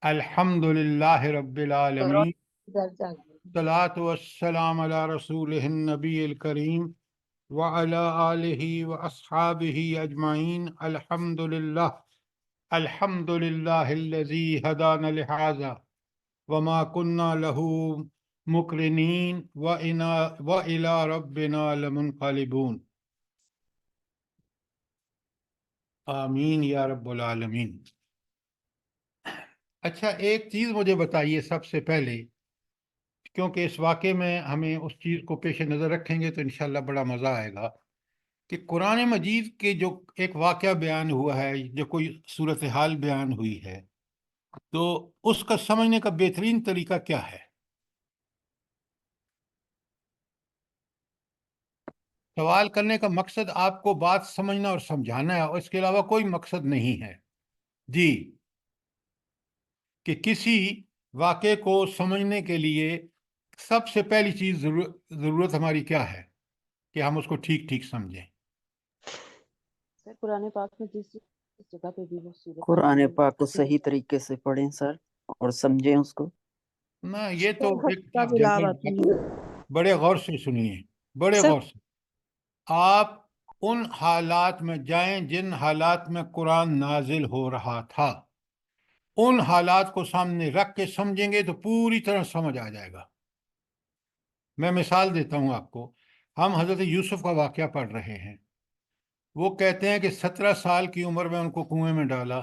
الحمد للہ رب العالمین درجہ الصلاۃ والسلام علی رسولہ النبی الکریم وعلی آلہ واصحابہ اجمعین الحمد للہ الذی ہدانا لہذا وما كنا له مقرنین وإلی ربنا لمنقلبون آمین یا رب العالمین۔ اچھا، ایک چیز مجھے بتائیے سب سے پہلے، کیونکہ اس واقعے میں ہمیں اس چیز کو پیش نظر رکھیں گے تو انشاءاللہ بڑا مزہ آئے گا کہ قرآن مجید کے جو ایک واقعہ بیان ہوا ہے، جو کوئی صورتحال بیان ہوئی ہے، تو اس کا سمجھنے کا بہترین طریقہ کیا ہے؟ سوال کرنے کا مقصد آپ کو بات سمجھنا اور سمجھانا ہے، اور اس کے علاوہ کوئی مقصد نہیں ہے جی، کہ کسی واقعے کو سمجھنے کے لیے سب سے پہلی چیز ضرورت ہماری کیا ہے کہ ہم اس کو ٹھیک ٹھیک سمجھیں۔ سر قرآن پاک میں جس جگہ پہ بھی وہ صورت قرآن پاک کو صحیح طریقے سے پڑھیں سر، اور سمجھیں اس کو۔ نہ، یہ تو ایک کا چیز جنرل تلاوت بات، بڑے غور سے سنیے، بڑے غور سے۔ آپ ان حالات میں جائیں جن حالات میں قرآن نازل ہو رہا تھا، ان حالات کو سامنے رکھ کے سمجھیں گے تو پوری طرح سمجھ آ جائے گا۔ میں مثال دیتا ہوں آپ کو، ہم حضرت یوسف کا واقعہ پڑھ رہے ہیں۔ وہ کہتے ہیں کہ 17 سال کی عمر میں ان کو کنویں میں ڈالا،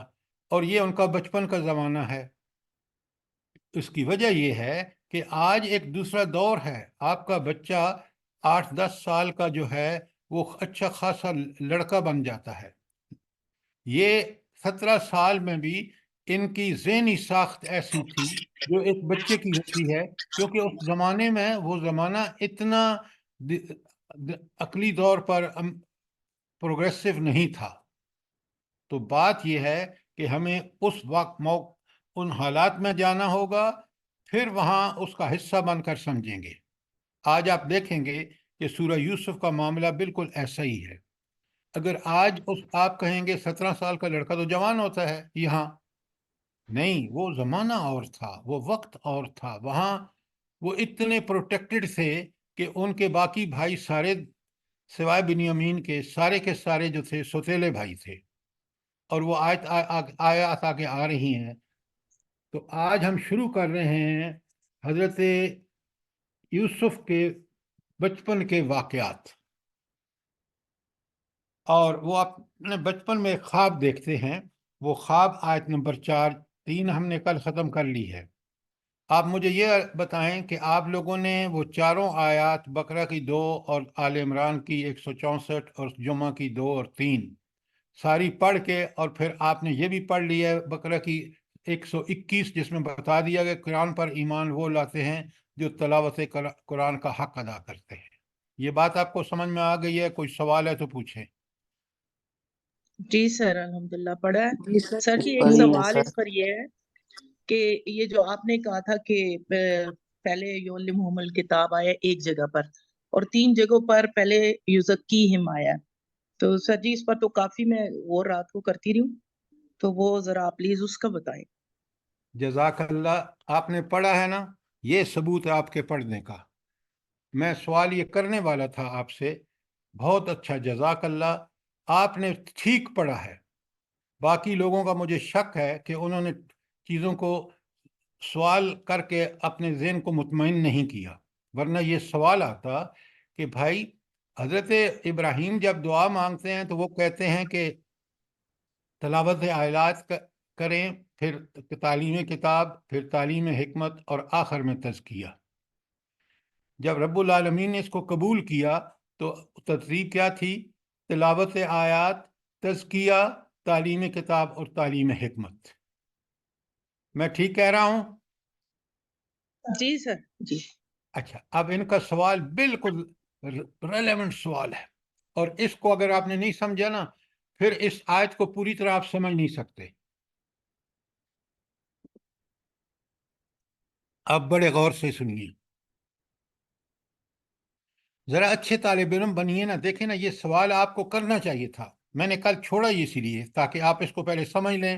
اور یہ ان کا بچپن کا زمانہ ہے۔ اس کی وجہ یہ ہے کہ آج ایک دوسرا دور ہے، آپ کا بچہ 8-10 سال کا جو ہے وہ اچھا خاصا لڑکا بن جاتا ہے۔ یہ 17 سال میں بھی ان کی ذہنی ساخت ایسی تھی جو ایک بچے کی ہوتی ہے، کیونکہ اس زمانے میں وہ زمانہ اتنا عقلی طور پر پروگریسو نہیں تھا۔ تو بات یہ ہے کہ ہمیں اس وقت ان حالات میں جانا ہوگا، پھر وہاں اس کا حصہ بن کر سمجھیں گے۔ آج آپ دیکھیں گے کہ سورہ یوسف کا معاملہ بالکل ایسا ہی ہے۔ اگر آج آپ کہیں گے 17 سال کا لڑکا تو جوان ہوتا ہے، یہاں نہیں، وہ زمانہ اور تھا، وہ وقت اور تھا۔ وہاں وہ اتنے پروٹیکٹڈ تھے کہ ان کے باقی بھائی سارے سوائے بنیامین کے سارے جو تھے سوتیلے بھائی تھے، اور وہ آیات آگے آ رہی ہیں۔ تو آج ہم شروع کر رہے ہیں حضرت یوسف کے بچپن کے واقعات، اور وہ اپنے بچپن میں ایک خواب دیکھتے ہیں۔ وہ خواب آیت نمبر 4-3 ہم نے کل ختم کر لی ہے۔ آپ مجھے یہ بتائیں کہ آپ لوگوں نے وہ چاروں آیات، بقرہ کی 2 اور آل عمران کی 164 اور جمعہ کی 2 اور 3 ساری پڑھ کے، اور پھر آپ نے یہ بھی پڑھ لیا ہے بقرہ کی 121، جس میں بتا دیا کہ قرآن پر ایمان وہ لاتے ہیں جو تلاوت قرآن کا حق ادا کرتے ہیں۔ یہ بات آپ کو سمجھ میں آ گئی ہے؟ کوئی سوال ہے تو پوچھیں۔ جی سر، الحمدللہ پڑھا ہے جی سر۔ سر جی۔ ایک پڑھی ہے سوال سر۔ اس پر یہ ہے کہ یہ جو آپ نے کہا تھا کہ پہلے یعلمہم الکتاب آیا ایک جگہ پر، اور 3 جگہوں پر پہلے یزکیہم آیا، تو سر جی اس پر تو کافی میں وہ رات کو کرتی رہی ہوں، تو وہ ذرا آپ پلیز اس کا بتائیں۔ جزاک اللہ، آپ نے پڑھا ہے نا، یہ ثبوت ہے آپ کے پڑھنے کا۔ میں سوال یہ کرنے والا تھا آپ سے، بہت اچھا، جزاک اللہ، آپ نے ٹھیک پڑھا ہے۔ باقی لوگوں کا مجھے شک ہے کہ انہوں نے چیزوں کو سوال کر کے اپنے ذہن کو مطمئن نہیں کیا، ورنہ یہ سوال آتا کہ بھائی حضرت ابراہیم جب دعا مانگتے ہیں تو وہ کہتے ہیں کہ تلاوت آیات کریں، پھر تعلیم کتاب، پھر تعلیم حکمت، اور آخر میں تزکیہ۔ جب رب العالمین نے اس کو قبول کیا تو ترتیب کیا تھی؟ تلاوت آیات، تزکیہ، تعلیم کتاب اور تعلیم حکمت۔ میں ٹھیک کہہ رہا ہوں؟ جی سر جی۔ اچھا، اب ان کا سوال بالکل ریلیونٹ سوال ہے، اور اس کو اگر آپ نے نہیں سمجھا نا، پھر اس آیت کو پوری طرح آپ سمجھ نہیں سکتے۔ اب بڑے غور سے سنیے، ذرا اچھے طالب علم بنیے نا۔ دیکھیں نا، یہ سوال آپ کو کرنا چاہیے تھا، میں نے کل چھوڑا یہ اسی لیے تاکہ آپ اس کو پہلے سمجھ لیں۔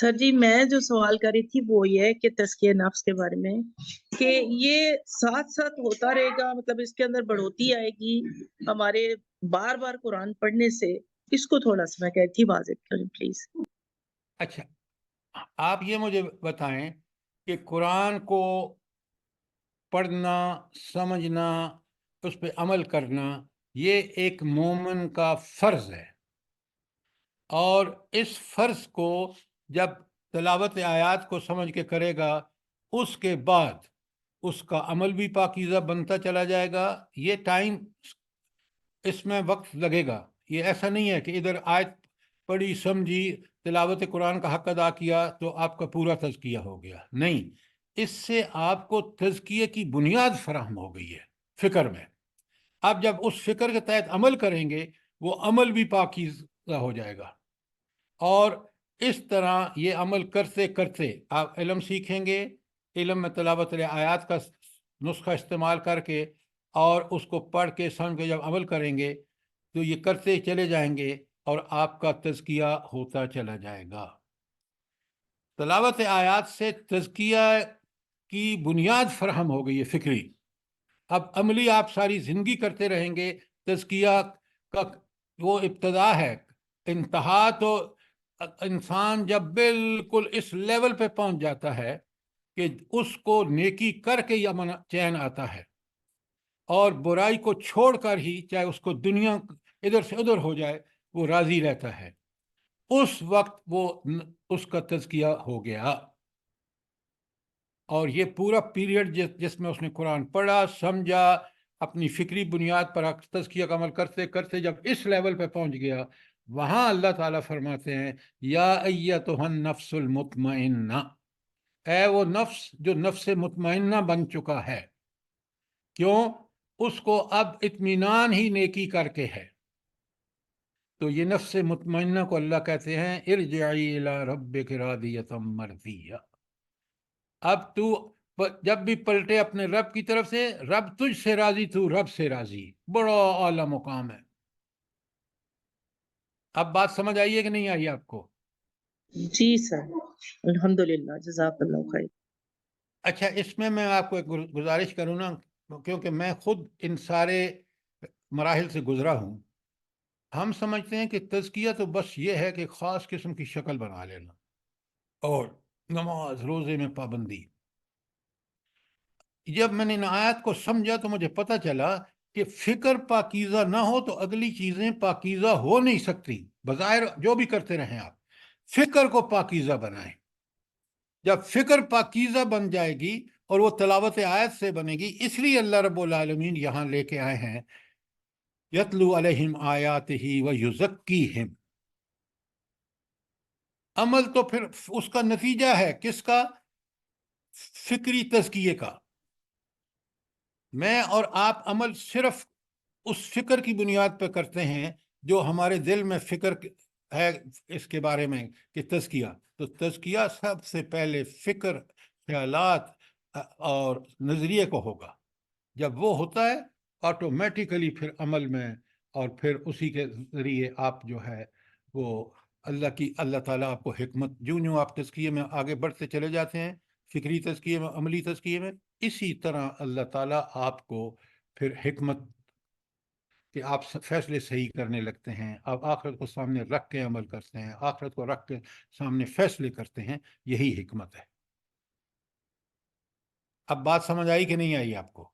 سر جی میں جو سوال کر رہی تھی وہ یہ ہے کہ تزکیہ نفس کے بارے میں کہ یہ ساتھ ساتھ ہوتا رہے گا، مطلب اس کے اندر بڑھوتی آئے گی ہمارے بار بار قرآن پڑھنے سے؟ اس کو تھوڑا سا میں کہتی واضح کریں پلیز. اچھا، آپ یہ مجھے بتائیں کہ قرآن کو پڑھنا، سمجھنا، اس پہ عمل کرنا یہ ایک مومن کا فرض ہے، اور اس فرض کو جب تلاوت آیات کو سمجھ کے کرے گا اس کے بعد اس کا عمل بھی پاکیزہ بنتا چلا جائے گا. یہ ٹائم، اس میں وقت لگے گا. یہ ایسا نہیں ہے کہ ادھر آیت پڑھی، سمجھی، تلاوت قرآن کا حق ادا کیا تو آپ کا پورا تزکیہ ہو گیا. نہیں، اس سے آپ کو تزکیے کی بنیاد فراہم ہو گئی ہے فکر میں. آپ جب اس فکر کے تحت عمل کریں گے وہ عمل بھی پاکیزہ ہو جائے گا. اور اس طرح یہ عمل کرتے کرتے آپ علم سیکھیں گے. علم میں تلاوت آیات کا نسخہ استعمال کر کے اور اس کو پڑھ کے سمجھ کے جب عمل کریں گے تو یہ کرتے چلے جائیں گے اور آپ کا تزکیہ ہوتا چلا جائے گا. تلاوت آیات سے تزکیہ کی بنیاد فراہم ہو گئی ہے فکری. اب عملی آپ ساری زندگی کرتے رہیں گے. تزکیہ کا وہ ابتدا ہے. انتہا تو انسان جب بالکل اس لیول پہ پہنچ جاتا ہے کہ اس کو نیکی کر کے یہ چین آتا ہے، اور برائی کو چھوڑ کر ہی چاہے اس کو دنیا ادھر سے ادھر ہو جائے وہ راضی رہتا ہے. اس وقت وہ اس کا تزکیہ ہو گیا. اور یہ پورا پیریڈ جس میں اس نے قرآن پڑھا، سمجھا، اپنی فکری بنیاد پر تزکیہ کا عمل کرتے کرتے جب اس لیول پہ پہنچ گیا، وہاں اللہ تعالیٰ فرماتے ہیں یا ایتھا النفس المطمئنہ، اے وہ نفس جو نفس مطمئنہ بن چکا ہے. کیوں؟ اس کو اب اطمینان ہی نیکی کر کے ہے. تو یہ نفس مطمئنہ کو اللہ کہتے ہیں ارجعی الی ربک راضیۃ مرضیہ. اب تو جب بھی پلٹے اپنے رب کی طرف سے، رب تجھ سے راضی، تو رب سے راضی. بڑا اعلیٰ مقام ہے. اب بات سمجھ آئیے کہ نہیں آئی آپ کو؟ جی سر، الحمدللہ، جزاک اللہ خیر. اچھا، اس میں آپ کو ایک گزارش کروں نا، کیونکہ میں خود ان سارے مراحل سے گزرا ہوں. ہم سمجھتے ہیں کہ تزکیہ تو بس یہ ہے کہ خاص قسم کی شکل بنا لینا اور نماز روزے میں پابندی. جب میں نے ان آیات کو سمجھا تو مجھے پتہ چلا کہ فکر پاکیزہ نہ ہو تو اگلی چیزیں پاکیزہ ہو نہیں سکتی. بظاہر جو بھی کرتے رہیں آپ فکر کو پاکیزہ بنائیں. جب فکر پاکیزہ بن جائے گی اور وہ تلاوت آیت سے بنے گی، اس لیے اللہ رب العالمین یہاں لے کے آئے ہیں یتلو علیہم آیاتہ ویزکیہم. عمل تو پھر اس کا نتیجہ ہے کس کا؟ فکری تزکیے کا. میں اور آپ عمل صرف اس فکر کی بنیاد پہ کرتے ہیں جو ہمارے دل میں فکر ہے اس کے بارے میں کہ تزکیہ. تو تزکیہ سب سے پہلے فکر، خیالات اور نظریے کو ہوگا. جب وہ ہوتا ہے آٹومیٹیکلی پھر عمل میں، اور پھر اسی کے ذریعے آپ جو ہے وہ اللہ تعالیٰ آپ کو حکمت، جو آپ تزکیے میں آگے بڑھتے چلے جاتے ہیں، فکری تزکیے میں، عملی تزکیے میں، اسی طرح اللہ تعالیٰ آپ کو پھر حکمت کہ آپ فیصلے صحیح کرنے لگتے ہیں. آپ آخرت کو سامنے رکھ کے عمل کرتے ہیں، آخرت کو رکھ کے سامنے فیصلے کرتے ہیں. یہی حکمت ہے. اب بات سمجھ آئی کہ نہیں آئی آپ کو؟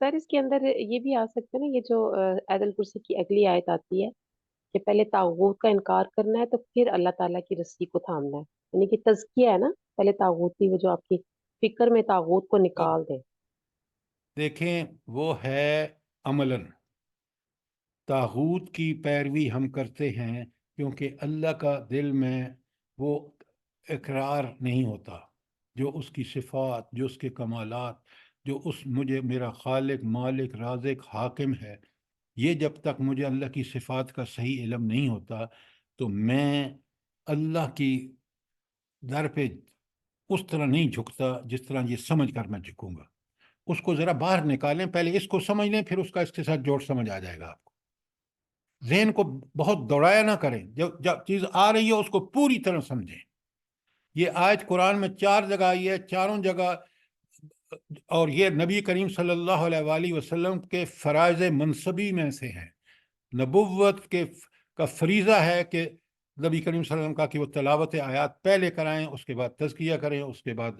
سر اس کے اندر یہ بھی آ سکتا ہے نا، یہ جو آیت الکرسی کی اگلی آیت آتی ہے کہ پہلے طاغوت کا انکار کرنا ہے تو پھر اللہ تعالیٰ کی رسی کو تھامنا ہے. یعنی کہ تزکیہ ہے نا، پہلے طاغوت کی وہ جو آپ کی فکر میں طاغوت کو نکال دے. دیکھیں، وہ ہے عملاً طاغوت کی پیروی ہم کرتے ہیں کیونکہ اللہ کا دل میں وہ اقرار نہیں ہوتا جو اس کی صفات، جو اس کے کمالات، جو مجھے میرا خالق، مالک، رازق، حاکم ہے. یہ جب تک مجھے اللہ کی صفات کا صحیح علم نہیں ہوتا تو میں اللہ کی در پہ اس طرح نہیں جھکتا جس طرح یہ سمجھ کر میں جھکوں گا. اس کو ذرا باہر نکالیں، پہلے اس کو سمجھ لیں، پھر اس کا اس کے ساتھ جوڑ سمجھ آ جائے گا آپ کو. ذہن کو بہت دوڑایا نہ کریں. جب چیز آ رہی ہے اس کو پوری طرح سمجھیں. یہ آیت قرآن میں 4 جگہ آئی ہے، چاروں جگہ، اور یہ نبی کریم صلی اللہ علیہ وآلہ وسلم کے فرائض منصبی میں سے ہے۔ نبوت کا فریضہ ہے کہ نبی کریم صلی اللہ علیہ وسلم کا کہ وہ تلاوت آیات پہلے کرائیں، اس کے بعد تزکیہ کریں، اس کے بعد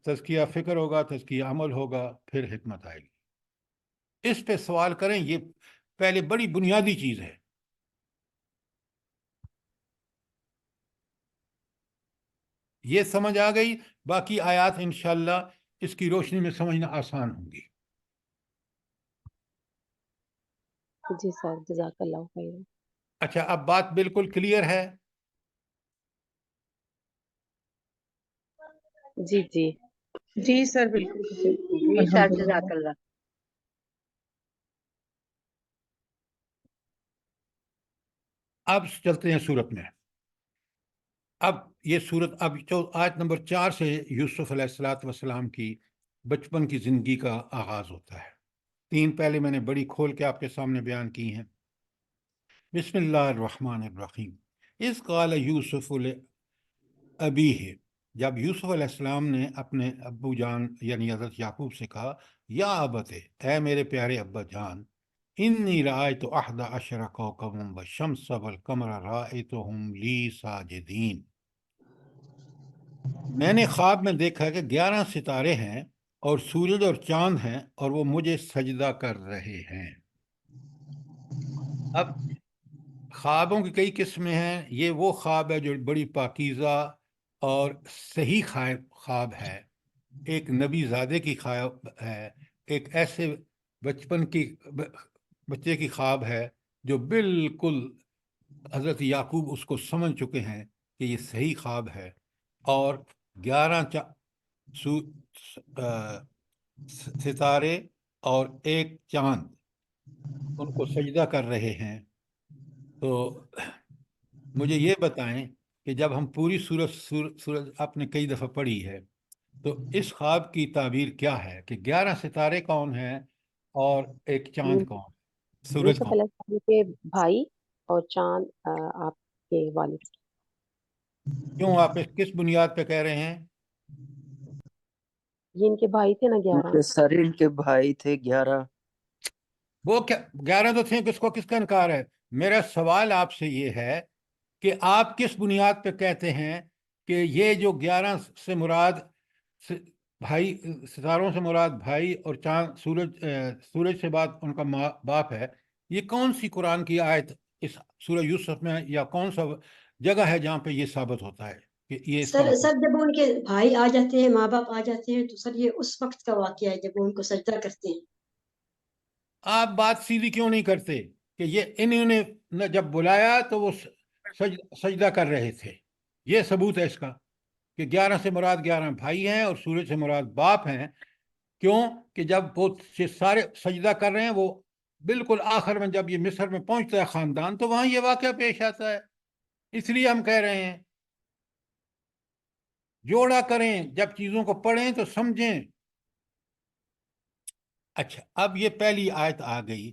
تزکیہ فکر ہوگا، تزکیہ عمل ہوگا، پھر حکمت آئے گی۔ اس پہ سوال کریں، یہ پہلے بڑی بنیادی چیز ہے۔ یہ سمجھ آ گئی؟ باقی آیات انشاءاللہ اس کی روشنی میں سمجھنا آسان ہوں گی۔ جی سر، جزاک اللہ خیر۔ اچھا، اب بات بالکل کلیئر ہے؟ جی جی جی سر، بالکل جی سر، الحمدللہ۔ جزاک اللہ۔ اب چلتے ہیں سورت میں۔ اب یہ سورت، اب آیت نمبر 4 سے یوسف علیہ السلام کی بچپن کی زندگی کا آغاز ہوتا ہے۔ 3 پہلے میں نے بڑی کھول کے آپ کے سامنے بیان کی ہیں۔ بسم اللہ الرحمن الرحیم۔ اذ قال یوسف لأبیہ، جب یوسف علیہ السلام نے اپنے ابو جان یعنی حضرت یعقوب سے کہا، یا ابت، اے میرے پیارے ابا جان، انی رأیت 11 کوکبا والشمس والقمر رأیتہم لی ساجدین، میں نے خواب میں دیکھا کہ 11 ستارے ہیں اور سورج اور چاند ہیں اور وہ مجھے سجدہ کر رہے ہیں۔ اب خوابوں کی کئی قسمیں ہیں، یہ وہ خواب ہے جو بڑی پاکیزہ اور صحیح خواب ہے، ایک نبی زادے کی خواب ہے، ایک ایسے بچے کی خواب ہے جو بالکل حضرت یعقوب اس کو سمجھ چکے ہیں کہ یہ صحیح خواب ہے، اور 11 ستارے اور ایک چاند ان کو سجدہ کر رہے ہیں۔ تو مجھے یہ بتائیں کہ جب ہم پوری سورج آپ نے کئی دفعہ پڑھی ہے، تو اس خواب کی تعبیر کیا ہے کہ 11 ستارے کون ہیں اور ایک چاند کون ہے، سورج یوسف کون؟ علیہ السلام کے بھائی اور چاند آپ کے والد۔ کیوں آپ اس کس بنیاد پہ کہہ رہے ہیں؟ یہ ان کے بھائی تھے نا 11۔ کیونکہ سر ان کے بھائی تھے 11۔ وہ 11 تو تھے، کس کا انکار ہے؟ میرا سوال آپ سے یہ ہے کہ آپ کس بنیاد پہ کہتے ہیں کہ یہ جو 11 سے مراد بھائی، ستاروں سے مراد بھائی اور چاند سورج سے بعد ان کا باپ ہے؟ یہ کون سی قرآن کی آیت اس سورہ یوسف میں یا کون سا جگہ ہے جہاں پہ یہ ثابت ہوتا ہے کہ یہ اس کا مطلب؟ سر جب ان کے بھائی آ جاتے ہیں، ماں باپ آ جاتے ہیں، تو سر یہ اس وقت کا واقعہ ہے جب وہ ان کو سجدہ کرتے ہیں۔ آپ بات سیدھی کیوں نہیں کرتے کہ یہ انہوں نے جب بلایا تو وہ سجدہ کر رہے تھے؟ یہ ثبوت ہے اس کا کہ 11 سے مراد 11 بھائی ہیں اور سورج سے مراد باپ ہیں۔ کیوں کہ جب وہ سارے سجدہ کر رہے ہیں، وہ بالکل آخر میں جب یہ مصر میں پہنچتا ہے خاندان، تو وہاں یہ واقعہ پیش آتا ہے۔ اس لیے ہم کہہ رہے ہیں جوڑا کریں، جب چیزوں کو پڑھیں تو سمجھیں۔ اچھا، اب یہ پہلی آیت آ گئی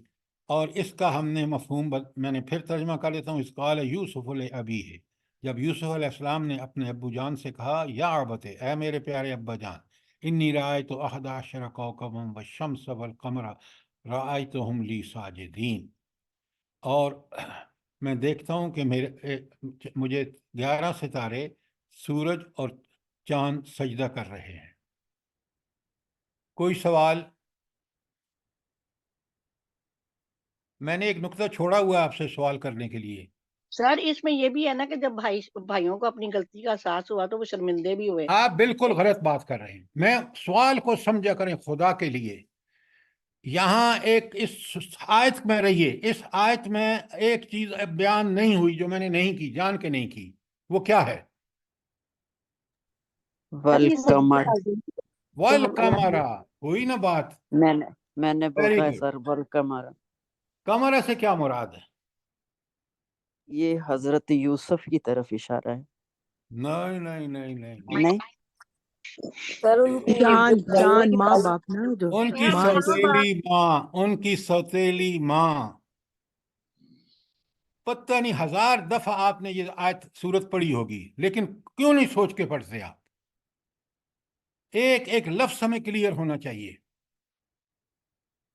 اور اس کا ہم نے مفہوم میں نے پھر ترجمہ کر لیتا ہوں۔ اس قال یوسف لأبیہ، جب یوسف علیہ السلام نے اپنے ابو جان سے کہا، یا ابت، اے میرے پیارے ابا جان، انی رأیت 11 کوکبا والشمس والقمر رأیتہم لی ساجدین، اور میں دیکھتا ہوں کہ مجھے 11 ستارے، سورج اور چاند سجدہ کر رہے ہیں۔ کوئی سوال؟ میں نے ایک نقطہ چھوڑا ہوا ہے آپ سے سوال کرنے کے لیے۔ سر اس میں یہ بھی ہے نا کہ جب بھائیوں کو اپنی غلطی کا احساس ہوا تو وہ شرمندے بھی ہوئے۔ آپ بالکل غلط بات کر رہے ہیں، میں سوال کو سمجھا کریں خدا کے لیے۔ یہاں ایک اس آیت میں رہیے، اس آیت میں ایک چیز بیان نہیں ہوئی جو میں نے نہیں کی، جان کے نہیں کی۔ وہ کیا ہے؟ والقمر، والقمر، ہوئی نا بات؟ میں نے ویری بولا ہے گڈ۔ سر والقمر، قمر سے کیا مراد ہے؟ یہ حضرت یوسف کی طرف اشارہ ہے۔ نہیں نہیں نہیں نہیں، نہیں، سر ان کی چاند جو چاند کی ماں تعلیم، باپ نا جو ان کی ماں ہے۔ سوتیلی ماں، ان کی سوتیلی ماں۔ پتہ نہیں 1000 دفعہ آپ نے یہ آیت سورت پڑھی ہوگی، لیکن کیوں نہیں سوچ کے پڑھتے آپ؟ ایک ایک لفظ ہمیں کلیئر ہونا چاہیے۔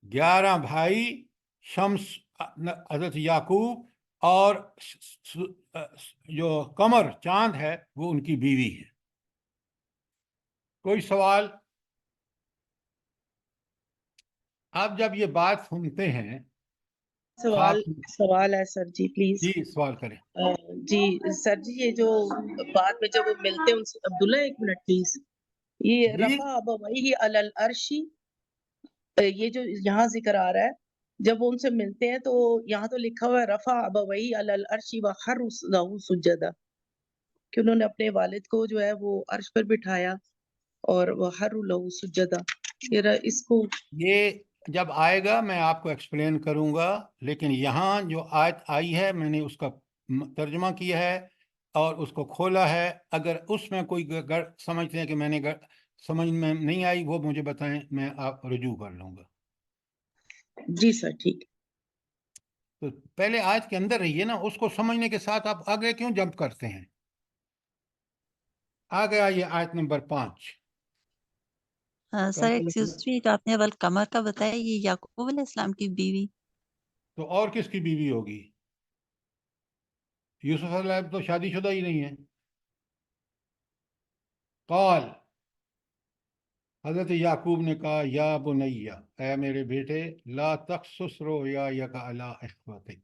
11 بھائی، شمس حضرت یعقوب، اور جو قمر چاند ہے وہ ان کی بیوی ہے۔ کوئی سوال؟ آپ جب یہ بات سنتے ہیں، سوال ہے سر جی پلیز۔ جی سوال کریں۔ جی سر جی، یہ جو بعد میں جب وہ ملتے ہیں ان سے، عبداللہ ایک منٹ پلیز، یہ جی رفع ابویہ علی العرش، یہ جو یہاں ذکر آ رہا ہے، جب وہ ان سے ملتے ہیں تو یہاں تو لکھا ہوا ہے رفع ابویہ علی العرش وخروا لہ سجدا، کہ انہوں نے اپنے والد کو جو ہے وہ عرش پر بٹھایا اور وخروا لہ سجدا۔ اس کو یہ جب آئے گا میں آپ کو ایکسپلین کروں گا، لیکن یہاں جو آیت آئی ہے میں نے اس کا ترجمہ کیا ہے اور اس کو کھولا ہے۔ اگر اس میں کوئی سمجھتے ہیں کہ میں نے سمجھ میں نہیں آئی، وہ مجھے بتائیں، میں آپ رجوع کر لوں گا۔ جی سر ٹھیک۔ تو پہلے آیت کے اندر رہیے نا، اس کو سمجھنے کے ساتھ آپ آگے کیوں جمپ کرتے ہیں؟ آگے آئیے آیت نمبر 5۔ سر ایکسکیوز می، جو آپ نے اول قمر کا بتایا، یہ یعقوب علیہ السلام کی بیوی؟ تو اور کس کی بیوی ہوگی؟ یوسف علیہ السلام تو شادی شدہ ہی نہیں ہے۔ قال، حضرت یعقوب نے کہا، یا بنیہ، اے میرے بیٹے، لا تقصص رؤیاک علی اخوتک،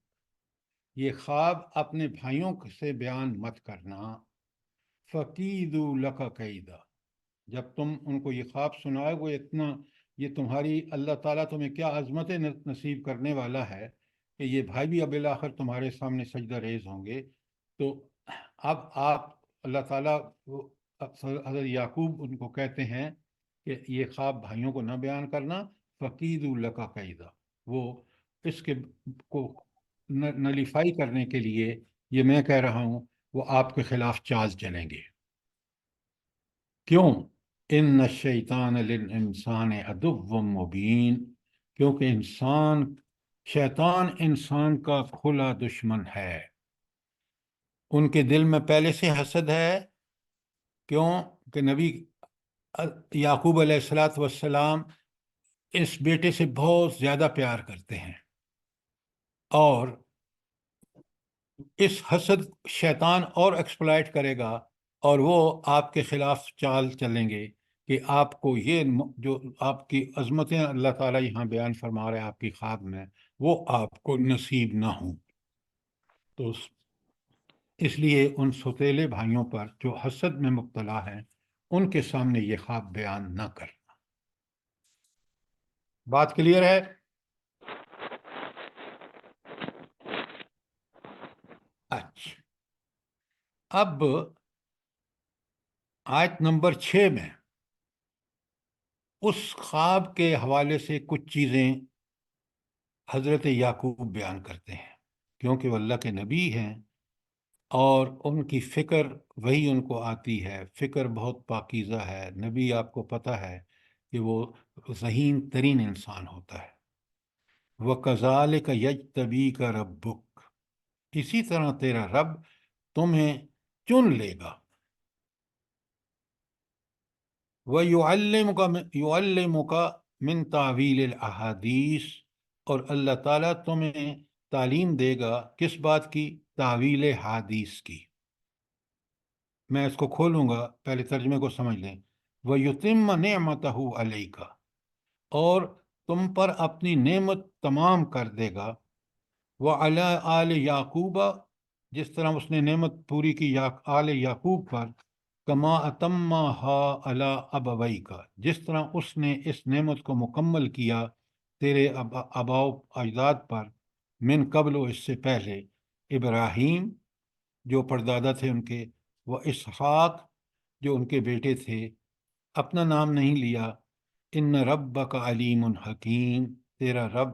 یہ خواب اپنے بھائیوں سے بیان مت کرنا، فکیدوا لک کیدا، جب تم ان کو یہ خواب سنائے، وہ اتنا، یہ تمہاری اللہ تعالیٰ تمہیں کیا عظمت نصیب کرنے والا ہے کہ یہ بھائی بھی اب بالآخر تمہارے سامنے سجدہ ریز ہوں گے۔ تو اب آپ اللہ تعالیٰ حضرت یعقوب ان کو کہتے ہیں کہ یہ خواب بھائیوں کو نہ بیان کرنا، فقیدوا لک کیدا، وہ اس کے کو نلیفائی کرنے کے لیے، یہ میں کہہ رہا ہوں، وہ آپ کے خلاف چال چلیں گے۔ کیوں؟ ان الشیطان للانسان عدو مبین، کیونکہ شیطان انسان کا کھلا دشمن ہے۔ ان کے دل میں پہلے سے حسد ہے۔ کیوں؟ کہ نبی یعقوب علیہ السلام اس بیٹے سے بہت زیادہ پیار کرتے ہیں، اور اس حسد شیطان اور ایکسپلائٹ کرے گا، اور وہ آپ کے خلاف چال چلیں گے کہ آپ کو یہ جو آپ کی عظمتیں اللہ تعالیٰ یہاں بیان فرما رہے ہیں آپ کی خواب میں، وہ آپ کو نصیب نہ ہوں۔ تو اس لیے ان سوتیلے بھائیوں پر جو حسد میں مبتلا ہیں، ان کے سامنے یہ خواب بیان نہ کرنا۔ بات کلیئر ہے؟ اچھا، اب آیت نمبر 6 میں اس خواب کے حوالے سے کچھ چیزیں حضرت یعقوب بیان کرتے ہیں، کیونکہ وہ اللہ کے نبی ہیں اور ان کی فکر وہی ان کو آتی ہے، فکر بہت پاکیزہ ہے۔ نبی آپ کو پتہ ہے کہ وہ ذہین ترین انسان ہوتا ہے۔ وَكَذَلِكَ يَجْتَبِيكَ رَبُّكَ، اسی طرح تیرا رب تمہیں چن لے گا۔ وَيُعَلِّمُكَ مِن تَعْوِيلِ الْأَحَادِيثِ، اور اللہ تعالیٰ تمہیں تعلیم دے گا کس بات کی؟ تعویل حدیث کی۔ میں اس کو کھولوں گا، پہلے ترجمے کو سمجھ لیں۔ وَيُتِمَّ نِعْمَتَهُ عَلَيْكَ، اور تم پر اپنی نعمت تمام کر دے گا۔ وَعَلَىٰ آلِ یعقوب، جس طرح اس نے نعمت پوری کی آل یعقوب پر، کما اتمہا علی ابویک، جس طرح اس نے اس نعمت کو مکمل کیا تیرے آباء و اجداد پر، من قبل، و اس سے پہلے، ابراہیم جو پردادا تھے ان کے، وہ اسحاق جو ان کے بیٹے تھے، اپنا نام نہیں لیا۔ ان ربک علیم حکیم، تیرا رب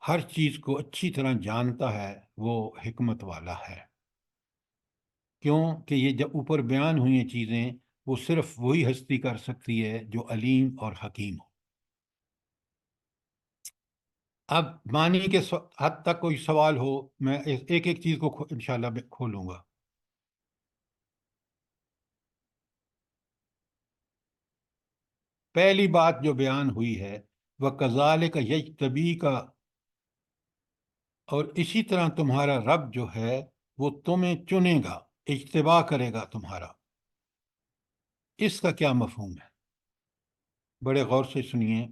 ہر چیز کو اچھی طرح جانتا ہے، وہ حکمت والا ہے۔ کیوں کہ یہ جب اوپر بیان ہوئی چیزیں، وہ صرف وہی ہستی کر سکتی ہے جو علیم اور حکیم ہو۔ اب معنی کے حد تک کوئی سوال ہو، میں ایک ایک چیز کو انشاءاللہ کھولوں گا۔ پہلی بات جو بیان ہوئی ہے وَكَذَلِكَ يَجْتَبِيكَ، اور اسی طرح تمہارا رب جو ہے وہ تمہیں چنے گا، اجتبا کرے گا تمہارا۔ اس کا کیا مفہوم ہے؟ بڑے غور سے سنیے۔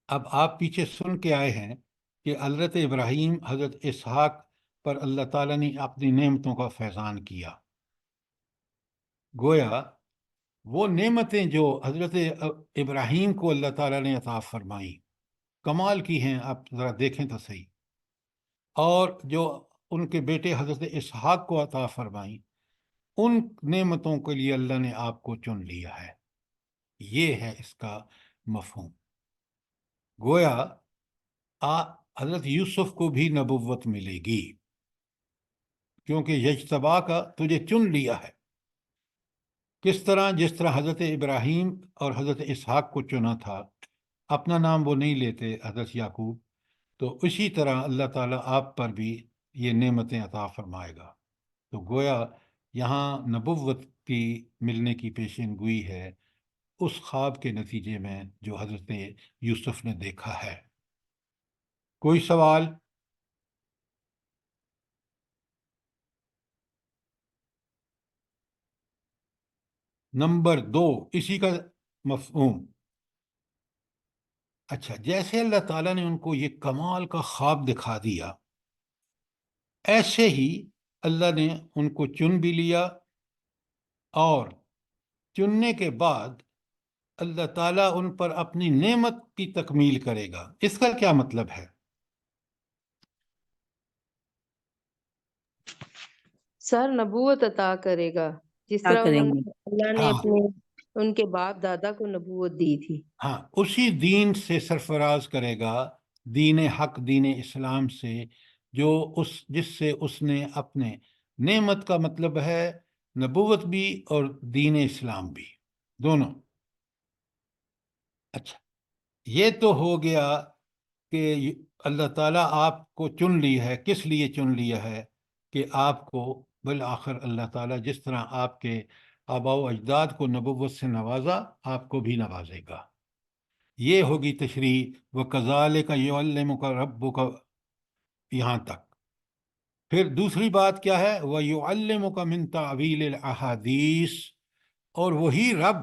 اب آپ پیچھے سن کے آئے ہیں کہ حضرت ابراہیم، حضرت اسحاق پر اللہ تعالیٰ نے اپنی نعمتوں کا فیضان کیا۔ گویا وہ نعمتیں جو حضرت ابراہیم کو اللہ تعالیٰ نے عطا فرمائی کمال کی ہیں، آپ ذرا دیکھیں تو صحیح، اور جو ان کے بیٹے حضرت اسحاق کو عطا فرمائی، ان نعمتوں کے لیے اللہ نے آپ کو چن لیا ہے۔ یہ ہے اس کا مفہوم۔ گویا حضرت یوسف کو بھی نبوت ملے گی، کیونکہ یجتبا کا تجھے چن لیا ہے۔ کس طرح؟ جس طرح حضرت ابراہیم اور حضرت اسحاق کو چنا تھا، اپنا نام وہ نہیں لیتے حضرت یعقوب، تو اسی طرح اللہ تعالیٰ آپ پر بھی یہ نعمتیں عطا فرمائے گا۔ تو گویا یہاں نبوت کی ملنے کی پیشین گوئی ہے اس خواب کے نتیجے میں جو حضرت یوسف نے دیکھا ہے۔ کوئی سوال؟ نمبر 2 اسی کا مفہوم۔ اچھا، جیسے اللہ تعالیٰ نے ان کو یہ کمال کا خواب دکھا دیا، ایسے ہی اللہ نے ان کو چن بھی لیا، اور چننے کے بعد اللہ تعالیٰ ان پر اپنی نعمت کی تکمیل کرے گا۔ اس کا کیا مطلب ہے؟ سر نبوت عطا کرے گا، جس کیا طرح کریں انہوں گے؟ نے اللہ نے ہاں اپنے ان کے باپ دادا کو نبوت دی تھی۔ ہاں، اسی دین سے سرفراز کرے گا، دین حق، دین اسلام سے، جو جس سے اس نے اپنے نعمت کا مطلب ہے نبوت بھی اور دین اسلام بھی، دونوں۔ اچھا، یہ تو ہو گیا کہ اللہ تعالیٰ آپ کو چن لی ہے۔ کس لیے چن لیا ہے؟ کہ آپ کو بالآخر اللہ تعالیٰ جس طرح آپ کے آباء و اجداد کو نبوت سے نوازا، آپ کو بھی نوازے گا۔ یہ ہوگی تشریح وَكَذَلِكَ يُعَلِّمُكَ رَبُّكَ، یہاں تک۔ پھر دوسری بات کیا ہے؟ وَيُعَلِّمُكَ مِن تَعْوِيلِ الْأَحَادِيثِ، اور وہی رب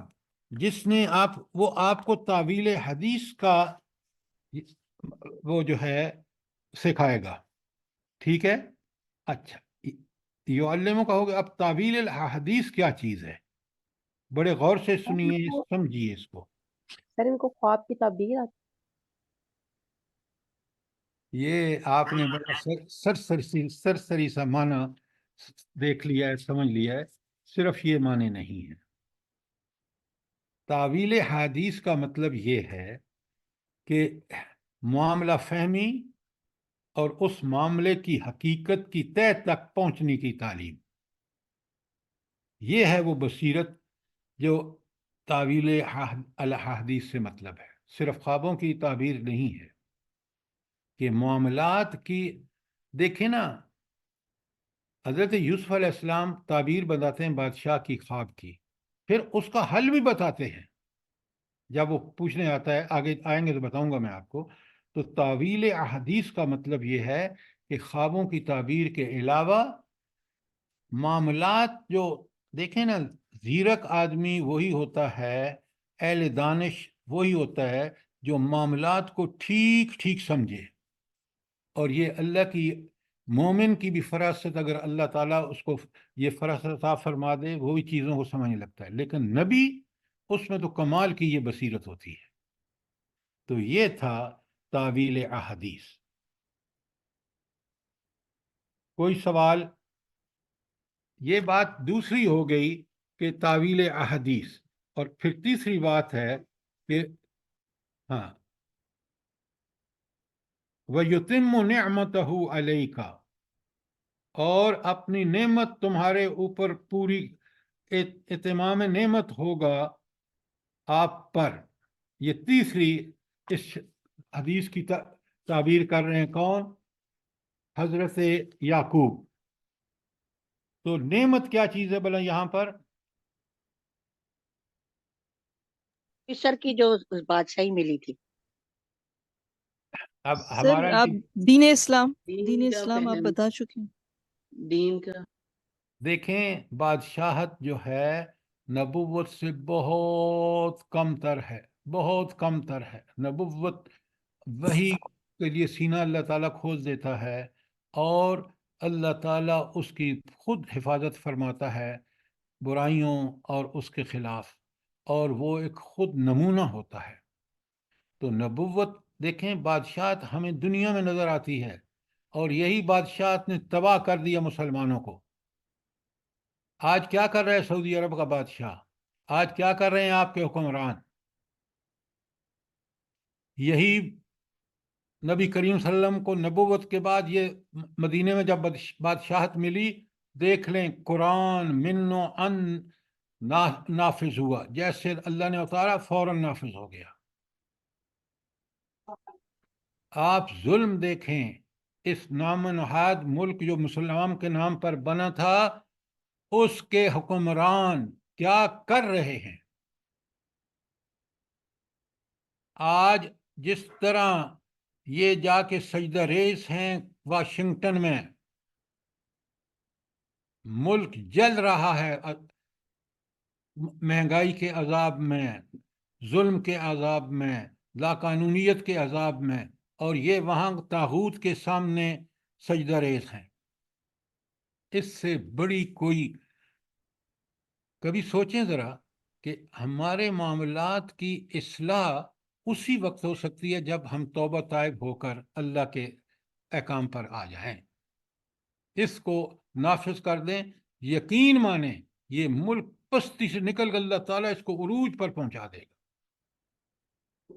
جس نے وہ آپ کو تعویل حدیث کا وہ جو ہے سکھائے گا۔ ٹھیک ہے؟ اچھا، یعلمُکَ ہوگا۔ اب تعویل الحدیث کیا چیز ہے؟ بڑے غور سے سنیے، سمجھیے اس کو۔ سر ان کو خواب کی تعبیر آتی؟ یہ آپ نے بڑا سرسری سا معنی دیکھ لیا ہے، سمجھ لیا ہے، صرف یہ معنی نہیں ہے۔ تعویل حدیث کا مطلب یہ ہے کہ معاملہ فہمی اور اس معاملے کی حقیقت کی تہ تک پہنچنے کی تعلیم، یہ ہے وہ بصیرت جو تعویل الحدیث سے مطلب ہے۔ صرف خوابوں کی تعبیر نہیں ہے کہ معاملات کی۔ دیکھیں نا، حضرت یوسف علیہ السلام تعبیر بتاتے ہیں بادشاہ کی خواب کی، پھر اس کا حل بھی بتاتے ہیں۔ جب وہ پوچھنے آتا ہے، آگے آئیں گے تو بتاؤں گا میں آپ کو۔ تو تعویل احادیث کا مطلب یہ ہے کہ خوابوں کی تعبیر کے علاوہ معاملات جو، دیکھیں نا، زیرک آدمی وہی ہوتا ہے، اہل دانش وہی ہوتا ہے جو معاملات کو ٹھیک ٹھیک سمجھے۔ اور یہ اللہ کی، مومن کی بھی فراست، اگر اللہ تعالیٰ اس کو یہ فراست عطا فرما دے، وہ بھی چیزوں کو سمجھنے لگتا ہے۔ لیکن نبی، اس میں تو کمال کی یہ بصیرت ہوتی ہے۔ تو یہ تھا تعویل احادیث۔ کوئی سوال؟ یہ بات دوسری ہو گئی کہ تعویل احادیث، اور پھر تیسری بات ہے کہ ہاں وَيُتِمُّ نِعْمَتَهُ عَلَيْكَ، اور اپنی نعمت تمہارے اوپر پوری، اتمام نعمت ہوگا آپ پر۔ یہ تیسری اس حدیث کی تعبیر کر رہے ہیں کون؟ حضرت یعقوب. تو نعمت کیا چیز ہے بلا یہاں پر؟ مصر کی جو بادشاہی ملی تھی. اب سر ہمارا آپ دین اسلام دین کا آپ پہلے بتا چکے ہیں. دین کا دیکھیں بادشاہت جو ہے نبوت سے بہت کم تر ہے، بہت کم تر ہے. نبوت وہی کے لیے سینہ اللہ تعالیٰ کھول دیتا ہے اور اللہ تعالیٰ اس کی خود حفاظت فرماتا ہے برائیوں اور اس کے خلاف، اور وہ ایک خود نمونہ ہوتا ہے. تو نبوت دیکھیں بادشاہت ہمیں دنیا میں نظر آتی ہے، اور یہی بادشاہت نے تباہ کر دیا مسلمانوں کو. آج کیا کر رہے ہیں سعودی عرب کا بادشاہ؟ آج کیا کر رہے ہیں آپ کے حکمران؟ یہی نبی کریم صلی اللہ علیہ وسلم کو نبوت کے بعد یہ مدینے میں جب بادشاہت ملی، دیکھ لیں قرآن منو ان نافذ ہوا، جیسے اللہ نے اتارا فوراً نافذ ہو گیا. آپ ظلم دیکھیں، اس نام نہاد ملک جو مسلمان کے نام پر بنا تھا، اس کے حکمران کیا کر رہے ہیں. آج جس طرح یہ جا کے سجدہ ریز ہیں واشنگٹن میں، ملک جل رہا ہے مہنگائی کے عذاب میں، ظلم کے عذاب میں، لاقانونیت کے عذاب میں، اور یہ وہاں طاغوت کے سامنے سجدہ ریز ہیں. اس سے بڑی کوئی کبھی سوچیں ذرا کہ ہمارے معاملات کی اصلاح اسی وقت ہو سکتی ہے جب ہم توبہ طائب ہو کر اللہ کے احکام پر آ جائیں، اس کو نافذ کر دیں، یقین مانیں یہ ملک پستی سے نکل کر اللہ تعالیٰ اس کو عروج پر پہنچا دے گا.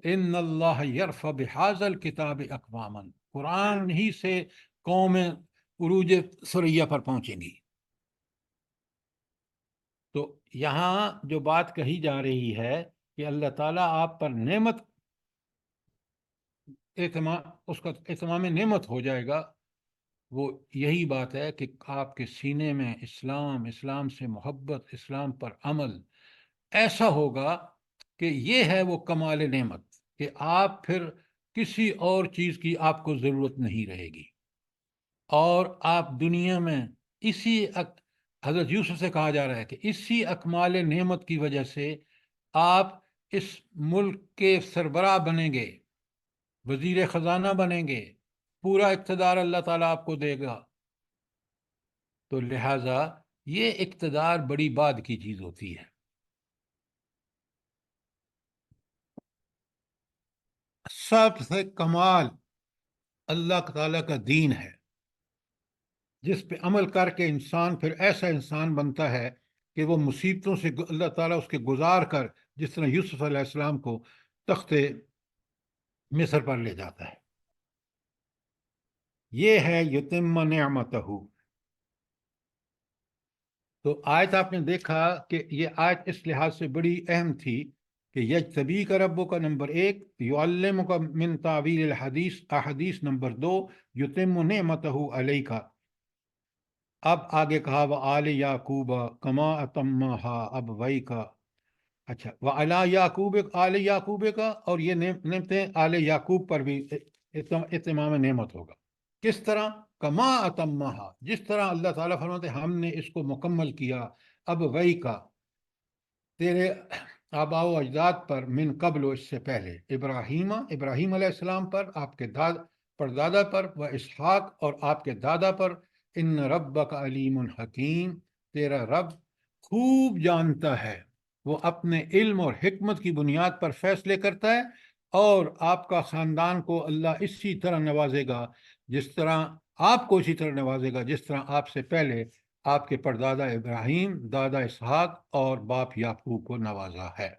ان اللہ یرفع بہذا الکتاب اقواما، قرآن ہی سے قومیں عروج ثریا پر پہنچیں گی. تو یہاں جو بات کہی جا رہی ہے کہ اللہ تعالیٰ آپ پر نعمت اس کا اتمام نعمت ہو جائے گا، وہ یہی بات ہے کہ آپ کے سینے میں اسلام سے محبت، اسلام پر عمل ایسا ہوگا کہ یہ ہے وہ کمال نعمت کہ آپ پھر کسی اور چیز کی آپ کو ضرورت نہیں رہے گی، اور آپ دنیا میں اسی حضرت یوسف سے کہا جا رہا ہے کہ اسی اکمال نعمت کی وجہ سے آپ اس ملک کے سربراہ بنیں گے، وزیر خزانہ بنیں گے، پورا اقتدار اللہ تعالیٰ آپ کو دے گا. تو لہٰذا یہ اقتدار بڑی بات کی چیز ہوتی ہے. سب سے کمال اللہ تعالیٰ کا دین ہے، جس پہ عمل کر کے انسان پھر ایسا انسان بنتا ہے کہ وہ مصیبتوں سے اللہ تعالیٰ اس کے گزار کر، جس طرح یوسف علیہ السلام کو تخت مصر پر لے جاتا ہے. یہ ہے یتم نعمتہ. تو آیت آپ نے دیکھا کہ یہ آیت اس لحاظ سے بڑی اہم تھی کہ یجتبیک ربک نمبر 1، یعلمک من تعویل الحدیث احادیث نمبر 2، یتم نعمتہ علیک. اب آگے کہا وآل یعقوب کما اتمہا ابویک. اچھا، وعلی یعقوب آل یعقوب کا، اور یہ نعمتیں آل یعقوب پر بھی اتمام نعمت ہوگا. کس طرح؟ کما اتمہا، جس طرح اللہ تعالیٰ فرماتے ہیں ہم نے اس کو مکمل کیا ابویک تیرے آباء و اجداد پر، من قبل، اس سے پہلے، ابراہیم علیہ السلام پر، آپ کے پردادا پر، و اسحاق اور آپ کے دادا پر. ان ربک علیم حکیم، تیرا رب خوب جانتا ہے، وہ اپنے علم اور حکمت کی بنیاد پر فیصلے کرتا ہے، اور آپ کا خاندان کو اللہ اسی طرح نوازے گا جس طرح آپ کو اسی طرح نوازے گا جس طرح آپ سے پہلے آپ کے پردادا ابراہیم، دادا اسحاق اور باپ یعقوب کو نوازا ہے.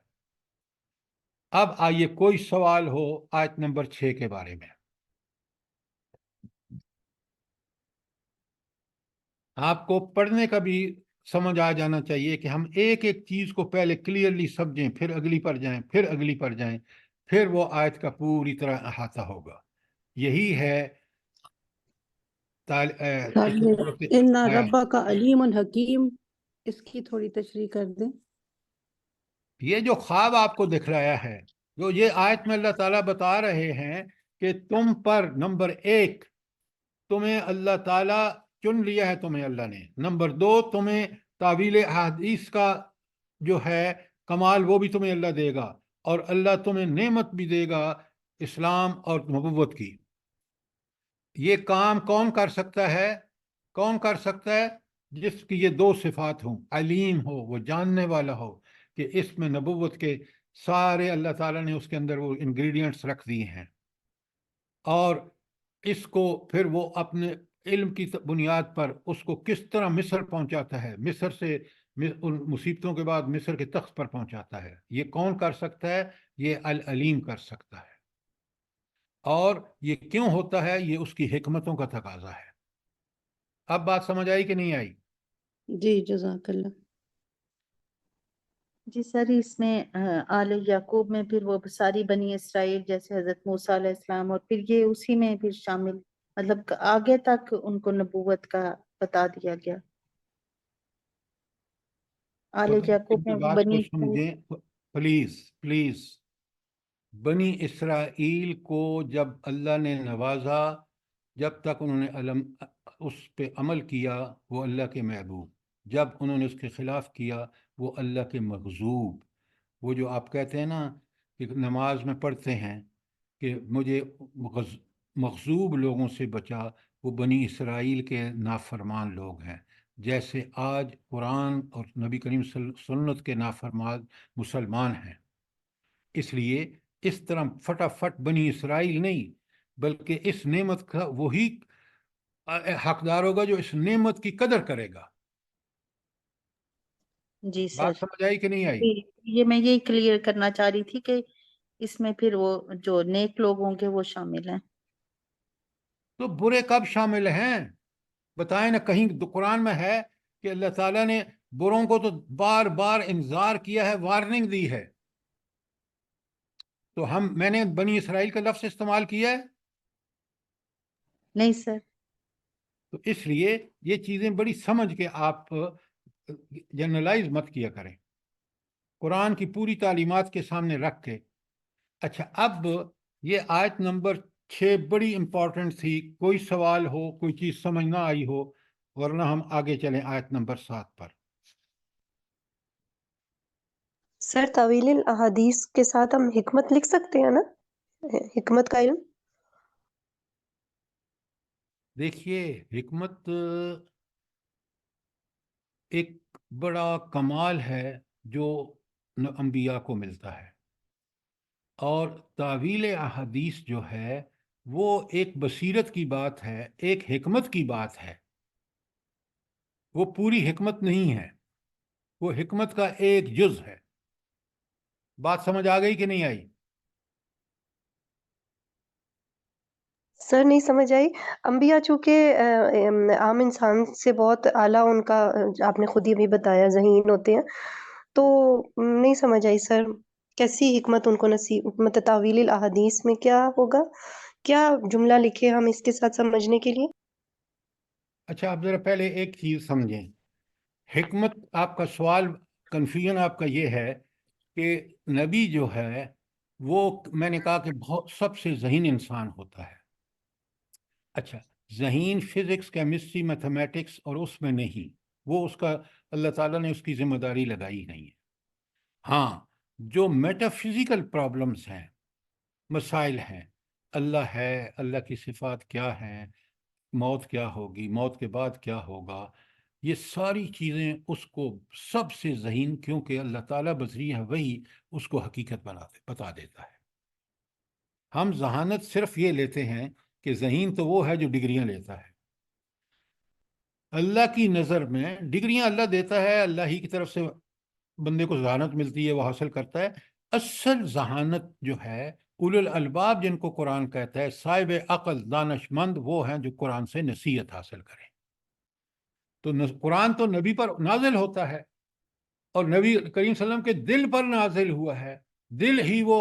اب آئیے کوئی سوال ہو آیت نمبر 6 کے بارے میں. آپ کو پڑھنے کا بھی سمجھ آ جانا چاہیے کہ ہم ایک ایک چیز کو پہلے کلیئرلی سمجھیں، پھر اگلی پر جائیں، پھر اگلی پر جائیں. پھر وہ آیت کا پوری طرح احاطہ ہوگا. یہی ہے سر اس یہ صورت ان آیات. ربا کا علیم حکیم، اس کی تھوڑی تشریح کر دیں. یہ جو خواب آپ کو دکھ رہا ہے، جو یہ آیت میں اللہ تعالیٰ بتا رہے ہیں کہ تم پر نمبر 1 تمہیں اللہ تعالیٰ چن لیا ہے، تمہیں اللہ نے. نمبر 2 تمہیں تعویل احادیث کا جو ہے کمال وہ بھی تمہیں اللہ دے گا، اور اللہ تمہیں نعمت بھی دے گا اسلام اور نبوت کی. یہ کام کون کر سکتا ہے؟ کون کر سکتا ہے؟ جس کی یہ 2 صفات ہوں. علیم ہو، وہ جاننے والا ہو کہ اس میں نبوت کے سارے اللہ تعالیٰ نے اس کے اندر وہ انگریڈینٹس رکھ دیے ہیں، اور اس کو پھر وہ اپنے علم کی بنیاد پر اس کو کس طرح مصر پہنچاتا ہے، مصر سے ان مصیبتوں کے بعد مصر کے تخت پر پہنچاتا ہے. یہ کون کر سکتا ہے؟ یہ العلیم کر سکتا ہے. اور یہ کیوں ہوتا ہے؟ یہ اس کی حکمتوں کا تقاضا ہے. اب بات سمجھ آئی کہ نہیں آئی؟ جی جزاک اللہ. جی سر، اس میں آل یعقوب میں پھر وہ ساری بنی اسرائیل جیسے حضرت موسیٰ علیہ السلام، اور پھر یہ اسی میں پھر شامل، مطلب آگے تک ان کو نبوت کا بتا دیا گیا. آل یعقوب میں وہ بات بنی کو اسرائیل. سمجھیں پلیز. بنی اسرائیل کو جب اللہ نے نوازا، جب تک انہوں نے اس پہ عمل کیا وہ اللہ کے محبوب، جب انہوں نے اس کے خلاف کیا وہ اللہ کے مغضوب. وہ جو آپ کہتے ہیں نا کہ نماز میں پڑھتے ہیں کہ مجھے مغضوب لوگوں سے بچا، وہ بنی اسرائیل کے نافرمان لوگ ہیں، جیسے آج قرآن اور نبی کریم سنت کے نافرمان مسلمان ہیں. اس لیے اس طرح فٹافٹ بنی اسرائیل نہیں، بلکہ اس نعمت کا وہی حقدار ہوگا جو اس نعمت کی قدر کرے گا. جی بات سر، سمجھ آئی کہ نہیں آئی؟ یہ میں یہی کلیئر کرنا چاہ رہی تھی کہ اس میں پھر وہ جو نیک لوگ ہوں گے وہ شامل ہیں. تو برے کب شامل ہیں؟ بتائیں نا، کہیں قرآن میں ہے کہ اللہ تعالیٰ نے بروں کو تو بار بار انذار کیا ہے، وارننگ دی ہے. تو میں نے بنی اسرائیل کا لفظ استعمال کیا ہے؟ نہیں سر. تو اس لیے یہ چیزیں بڑی سمجھ کے آپ جنرلائز مت کیا کریں، قرآن کی پوری تعلیمات کے سامنے رکھ کے. اچھا، اب یہ آیت نمبر 6 بڑی امپورٹنٹ تھی. کوئی سوال ہو، کوئی چیز سمجھ نہ آئی ہو، ورنہ ہم آگے چلیں آیت نمبر 7 پر. سر تعویل الاحادیث کے ساتھ ہم حکمت لکھ سکتے ہیں نا، حکمت کا علم؟ دیکھیے، حکمت ایک بڑا کمال ہے جو انبیاء کو ملتا ہے، اور تعویل احادیث جو ہے وہ ایک بصیرت کی بات ہے، ایک حکمت کی بات ہے. وہ پوری حکمت نہیں ہے، وہ حکمت کا ایک جز ہے. بات سمجھ آ گئی کہ نہیں آئی؟ سر نہیں سمجھ آئی. انبیاء چونکہ عام انسان سے بہت اعلیٰ، ان کا آپ نے خود ہی بھی بتایا ذہین ہوتے ہیں، تو نہیں سمجھ آئی سر، کیسی حکمت ان کو نصیب؟ تعویل الاحادیث میں کیا ہوگا؟ کیا جملہ لکھے ہم اس کے ساتھ سمجھنے کے لیے؟ اچھا، آپ ذرا پہلے ایک چیز سمجھیں. حکمت، آپ کا سوال، کنفیوژن آپ کا یہ ہے کہ نبی جو ہے وہ، میں نے کہا کہ بہت سب سے ذہین انسان ہوتا ہے. اچھا، ذہین فزکس، کیمسٹری، میتھمیٹکس اور اس میں نہیں، وہ اس کا اللہ تعالیٰ نے اس کی ذمہ داری لگائی نہیں ہے. ہاں، جو میٹا فزیکل پرابلمس ہیں، مسائل ہیں، اللہ ہے، اللہ کی صفات کیا ہیں، موت کیا ہوگی، موت کے بعد کیا ہوگا، یہ ساری چیزیں اس کو سب سے ذہین، کیونکہ اللہ تعالیٰ بذریعہ وہی اس کو حقیقت بتا دیتا ہے. ہم ذہانت صرف یہ لیتے ہیں کہ ذہین تو وہ ہے جو ڈگریاں لیتا ہے. اللہ کی نظر میں ڈگریاں اللہ دیتا ہے، اللہ ہی کی طرف سے بندے کو ذہانت ملتی ہے، وہ حاصل کرتا ہے. اصل ذہانت جو ہے، اولو الالباب جن کو قرآن کہتا ہے، صاحب عقل، دانش مند، وہ ہیں جو قرآن سے نصیحت حاصل کریں. تو قرآن تو نبی پر نازل ہوتا ہے، اور نبی کریم صلی اللہ علیہ وسلم کے دل پر نازل ہوا ہے. دل ہی وہ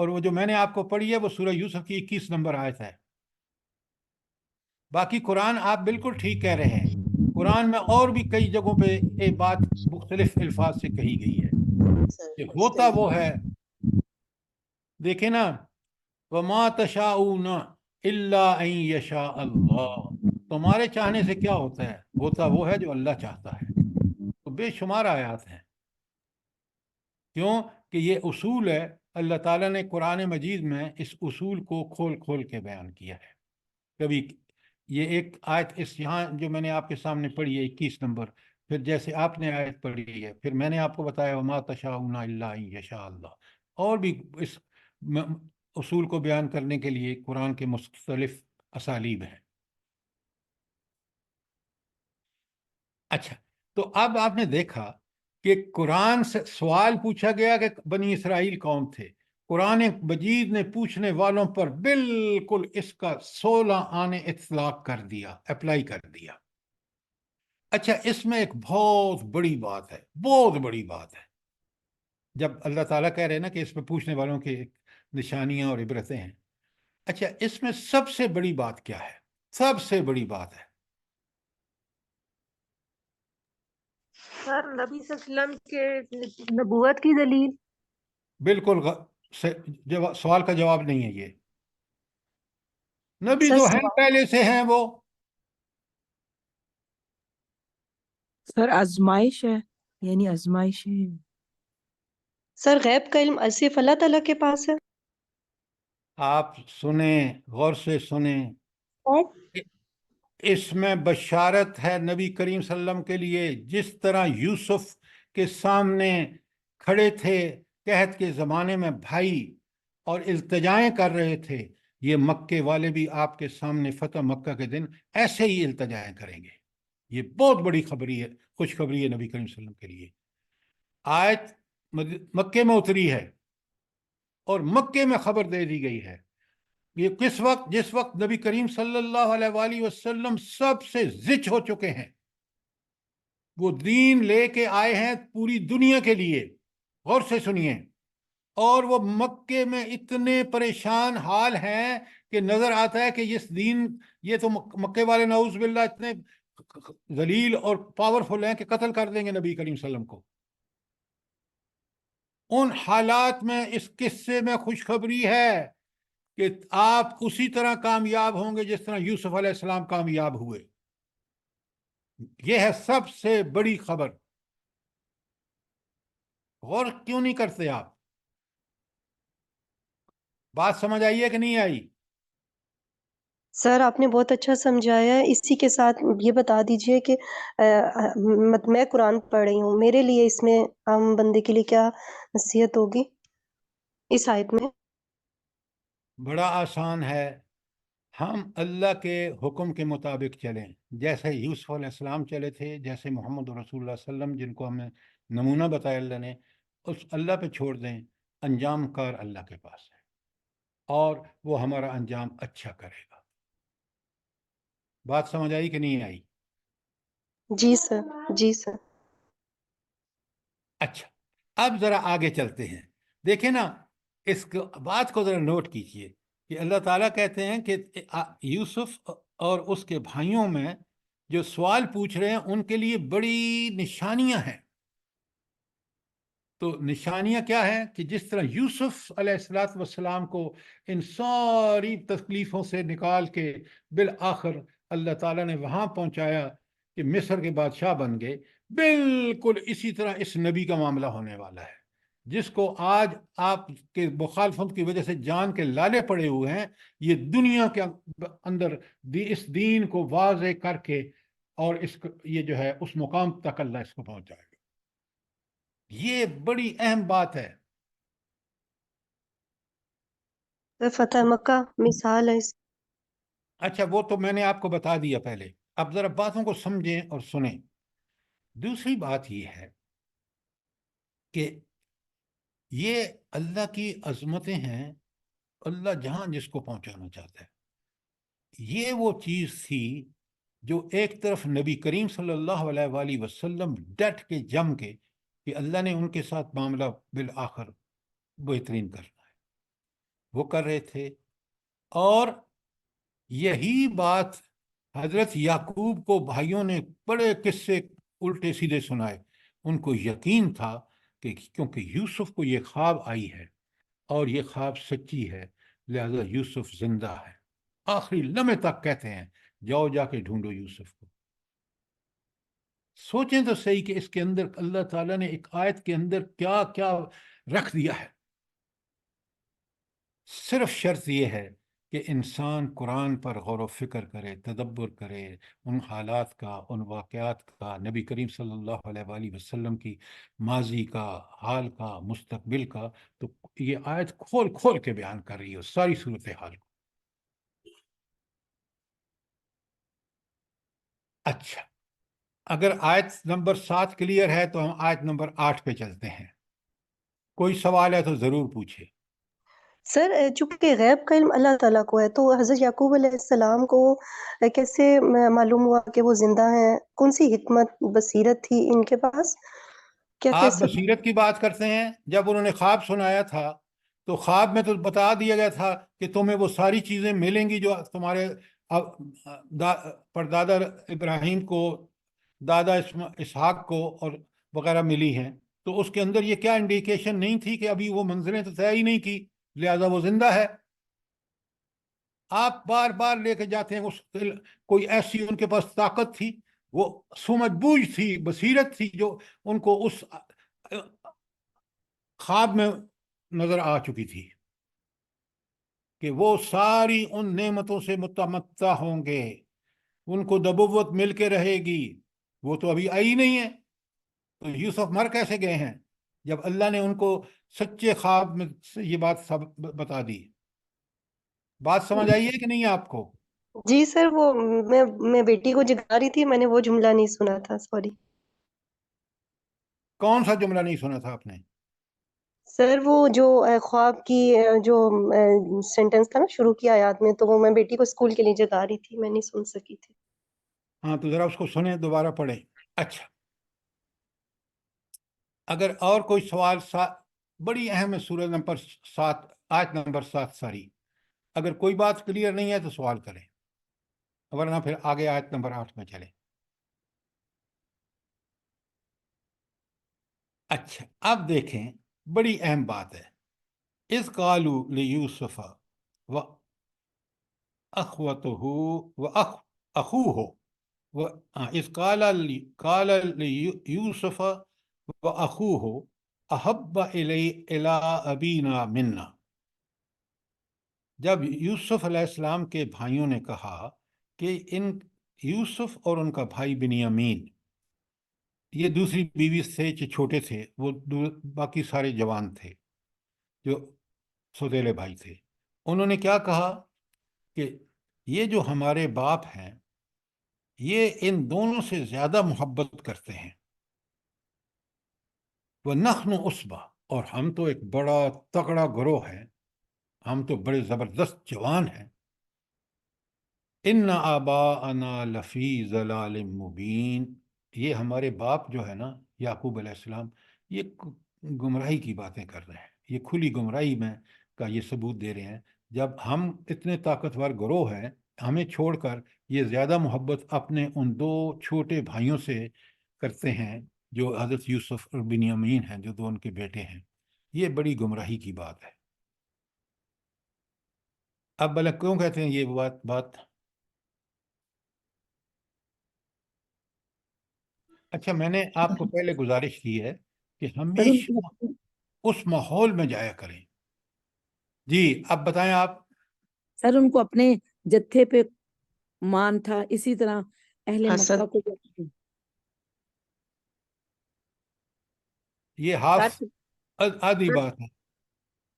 اور وہ جو میں نے آپ کو پڑھی ہے وہ سورہ یوسف کی 21 نمبر آیت ہے. باقی قرآن آپ بالکل ٹھیک کہہ رہے ہیں، قرآن میں اور بھی کئی جگہوں پہ یہ بات مختلف الفاظ سے کہی گئی ہے کہ ہوتا وہ ہے. دیکھیں نا، وَمَا تَشَاءُونَ إِلَّا أَن يَشَاءَ اللَّهُ، تمہارے چاہنے سے کیا ہوتا ہے؟ ہوتا وہ ہے جو اللہ چاہتا ہے. تو بے شمار آیات ہیں. کیوں کہ یہ اصول ہے، اللہ تعالیٰ نے قرآن مجید میں اس اصول کو کھول کھول کے بیان کیا ہے. کبھی یہ ایک آیت اس یہاں جو میں نے آپ کے سامنے پڑھی ہے 21 نمبر، پھر جیسے آپ نے آیت پڑھی ہے، پھر میں نے آپ کو بتایا وَمَا تَشَاءُونَ إِلَّا أَن يَشَاءَ اللَّهُ. اور بھی اس اصول کو بیان کرنے کے لیے قرآن کے مختلف اسالیب ہیں. اچھا، تو اب آپ نے دیکھا کہ قرآن سے سوال پوچھا گیا کہ بنی اسرائیل کون تھے. قرآن مجید نے پوچھنے والوں پر بالکل اس کا 16 آنے اطلاق کر دیا، اپلائی کر دیا. اچھا، اس میں ایک بہت بڑی بات ہے، بہت بڑی بات ہے. جب اللہ تعالیٰ کہہ رہے ہیں نا کہ اس میں پوچھنے والوں کی نشانیاں اور عبرتیں ہیں، اچھا اس میں سب سے بڑی بات کیا ہے؟ سب سے بڑی بات ہے سر نبی صلی اللہ علیہ وسلم کے نبوت کی دلیل. بالکل سوال کا جواب نہیں ہے. یہ نبی سر تو ہیں، سوال پہلے سے ہیں وہ. سر آزمائش ہے، یعنی آزمائش ہے. سر غیب کا علم صرف اللہ تعالیٰ کے پاس ہے. آپ سنیں، غور سے سنیں، اس میں بشارت ہے نبی کریم صلی اللہ علیہ وسلم کے لیے. جس طرح یوسف کے سامنے کھڑے تھے قحط کے زمانے میں بھائی اور التجائیں کر رہے تھے، یہ مکے والے بھی آپ کے سامنے فتح مکہ کے دن ایسے ہی التجائیں کریں گے. یہ بہت بڑی خبری ہے، خوشخبری ہے نبی کریم صلی اللہ علیہ وسلم کے لیے. آیت مکے میں اتری ہے اور مکے میں خبر دے دی گئی ہے. یہ کس وقت؟ جس وقت نبی کریم صلی اللہ علیہ وآلہ وسلم سب سے زچ ہو چکے ہیں. وہ دین لے کے آئے ہیں پوری دنیا کے لیے. غور سے سنیے. اور وہ مکے میں اتنے پریشان حال ہیں کہ نظر آتا ہے کہ یہ تو مکے والے نعوذ باللہ اتنے ذلیل اور پاورفل ہیں کہ قتل کر دیں گے نبی کریم صلی اللہ علیہ وسلم کو. ان حالات میں اس قصے میں خوشخبری ہے کہ آپ اسی طرح کامیاب ہوں گے جس طرح یوسف علیہ السلام کامیاب ہوئے. یہ ہے سب سے بڑی خبر. غور کیوں نہیں کرتے آپ؟ بات سمجھ آئی ہے کہ نہیں آئی؟ سر آپ نے بہت اچھا سمجھایا ہے. اسی کے ساتھ یہ بتا دیجئے کہ میں قرآن پڑھ رہی ہوں، میرے لیے اس میں عام بندے کے لیے کیا نصیحت ہوگی اس آیت میں؟ بڑا آسان ہے. ہم اللہ کے حکم کے مطابق چلیں، جیسے یوسف علیہ السلام چلے تھے، جیسے محمد رسول اللہ صلی اللہ علیہ وسلم جن کو ہم نے نمونہ بتایا اللہ نے، اس اللہ پہ چھوڑ دیں. انجام کار اللہ کے پاس ہے اور وہ ہمارا انجام اچھا کرے گا. بات سمجھ آئی کہ نہیں آئی؟ جی سر، جی سر. اچھا، اب ذرا آگے چلتے ہیں. دیکھیں نا، اس بات کو ذرا نوٹ کیجئے کہ اللہ تعالیٰ کہتے ہیں کہ یوسف اور اس کے بھائیوں میں جو سوال پوچھ رہے ہیں ان کے لیے بڑی نشانیاں ہیں. تو نشانیاں کیا ہیں؟ کہ جس طرح یوسف علیہ السلام کو ان ساری تکلیفوں سے نکال کے بالآخر اللہ تعالیٰ نے وہاں پہنچایا کہ مصر کے بادشاہ بن گئے، بالکل اسی طرح اس نبی کا معاملہ ہونے والا ہے، جس کو آج آپ کے مخالفت کی وجہ سے جان کے لالے پڑے ہوئے ہیں. یہ دنیا کے اندر اس دین کو واضح کر کے اور یہ جو ہے اس مقام تک اللہ اس کو پہنچائے گا. یہ بڑی اہم بات ہے. فتح مکہ مثال ہے اس. اچھا، وہ تو میں نے آپ کو بتا دیا پہلے. اب ذرا باتوں کو سمجھیں اور سنیں. دوسری بات یہ ہے کہ یہ اللہ کی عظمتیں ہیں. اللہ جہاں جس کو پہنچانا چاہتا ہے. یہ وہ چیز تھی جو ایک طرف نبی کریم صلی اللہ علیہ وآلہ وسلم ڈٹ کے جم کے کہ اللہ نے ان کے ساتھ معاملہ بالآخر بہترین کرنا ہے. وہ کر رہے تھے، اور یہی بات حضرت یعقوب کو بھائیوں نے بڑے قصے الٹے سیدھے سنائے. ان کو یقین تھا کہ کیونکہ یوسف کو یہ خواب آئی ہے اور یہ خواب سچی ہے، لہذا یوسف زندہ ہے. آخری لمحے تک کہتے ہیں جاؤ جا کے ڈھونڈو یوسف کو. سوچیں تو صحیح کہ اس کے اندر اللہ تعالیٰ نے ایک آیت کے اندر کیا کیا رکھ دیا ہے. صرف شرط یہ ہے کہ انسان قرآن پر غور و فکر کرے، تدبر کرے، ان حالات کا، ان واقعات کا، نبی کریم صلی اللہ علیہ وآلہ وسلم کی ماضی کا، حال کا، مستقبل کا. تو یہ آیت کھول کھول کے بیان کر رہی ہے ساری صورتحال کو. اچھا، اگر آیت نمبر 7 کلیئر ہے تو ہم آیت نمبر 8 پہ چلتے ہیں. کوئی سوال ہے تو ضرور پوچھے. سر چونکہ غیب کا علم اللہ تعالیٰ کو ہے، تو حضرت یعقوب علیہ السلام کو کیسے معلوم ہوا کہ وہ زندہ ہیں؟ کون سی حکمت بصیرت تھی ان کے پاس؟ کیا آپ کیسے؟ بصیرت کی بات کرتے ہیں. جب انہوں نے خواب سنایا تھا تو خواب میں تو بتا دیا گیا تھا کہ تمہیں وہ ساری چیزیں ملیں گی جو تمہارے پردادا ابراہیم کو، دادا اسحاق کو اور وغیرہ ملی ہیں. تو اس کے اندر یہ کیا انڈیکیشن نہیں تھی کہ ابھی وہ منزلیں تو طے ہی نہیں کی، لہذا وہ زندہ ہے. آپ بار بار لے کے جاتے ہیں کوئی ایسی ان کے پاس طاقت تھی، وہ سمجھ بوجھ تھی، بصیرت تھی، جو ان کو اس خواب میں نظر آ چکی تھی کہ وہ ساری ان نعمتوں سے متمتع ہوں گے، ان کو نبوت مل کے رہے گی. وہ تو ابھی آئی نہیں ہے. تو یوسف مر کیسے گئے ہیں جب اللہ نے ان کو سچے خواب میں یہ بات سب بتا دی؟ بات سمجھ آئی ہے کہ نہیں آپ کو؟ جی سر، وہ میں بیٹی کو جگا رہی تھی، میں نے وہ جملہ نہیں سنا تھا، سوری. کون سا جملہ نہیں سنا تھا آپ نے؟ سر وہ جو خواب کی جو سینٹنس تھا نا شروع کی آیات میں، تو وہ میں بیٹی کو اسکول کے لیے جگا رہی تھی، میں نہیں سن سکی تھی. ہاں تو ذرا اس کو سنیں، دوبارہ پڑھیں. اچھا، اگر اور کوئی سوال بڑی اہم ہے سورہ نمبر 7، آیت نمبر 7 ساری. اگر کوئی بات کلیئر نہیں ہے تو سوال کریں، ورنہ پھر آگے آیت نمبر 8 میں چلیں. اچھا، اب دیکھیں بڑی اہم بات ہے. اذ قالوا لیوسف و اخوته و اخوه اذ قال لیوسف و اخوه احب الی ابینا منا. جب یوسف علیہ السلام کے بھائیوں نے کہا کہ یوسف اور ان کا بھائی بنیامین، یہ دوسری بیوی سے جو چھوٹے تھے، وہ باقی سارے جوان تھے جو سوتیلے بھائی تھے، انہوں نے کیا کہا کہ یہ جو ہمارے باپ ہیں یہ ان دونوں سے زیادہ محبت کرتے ہیں. وَنَحْنُ عُصْبَةٌ، اور ہم تو ایک بڑا تگڑا گروہ ہے، ہم تو بڑے زبردست جوان ہیں. اِنَّ آبَاءَنَا لَفِي ضَلَالٍ مُبِينٍ، یہ ہمارے باپ جو ہے نا یعقوب علیہ السلام، یہ گمراہی کی باتیں کر رہے ہیں، یہ کھلی گمراہی میں کا یہ ثبوت دے رہے ہیں. جب ہم اتنے طاقتور گروہ ہیں، ہمیں چھوڑ کر یہ زیادہ محبت اپنے ان دو چھوٹے بھائیوں سے کرتے ہیں جو حضرت یوسف اور بنیامین ہیں، جو دو ان کے بیٹے ہیں. یہ بڑی گمراہی کی بات ہے. اب بھلا کیوں کہتے ہیں یہ بات؟ اچھا، میں نے آپ کو پہلے گزارش کی ہے کہ سر ہمیشہ اس ماحول میں جایا کریں. جی اب بتائیں آپ. سر ان کو اپنے جتھے پہ مان تھا، اسی طرح اہل حسد مکہ کو بھی. یہ ہاف سر آدھی بات ہے.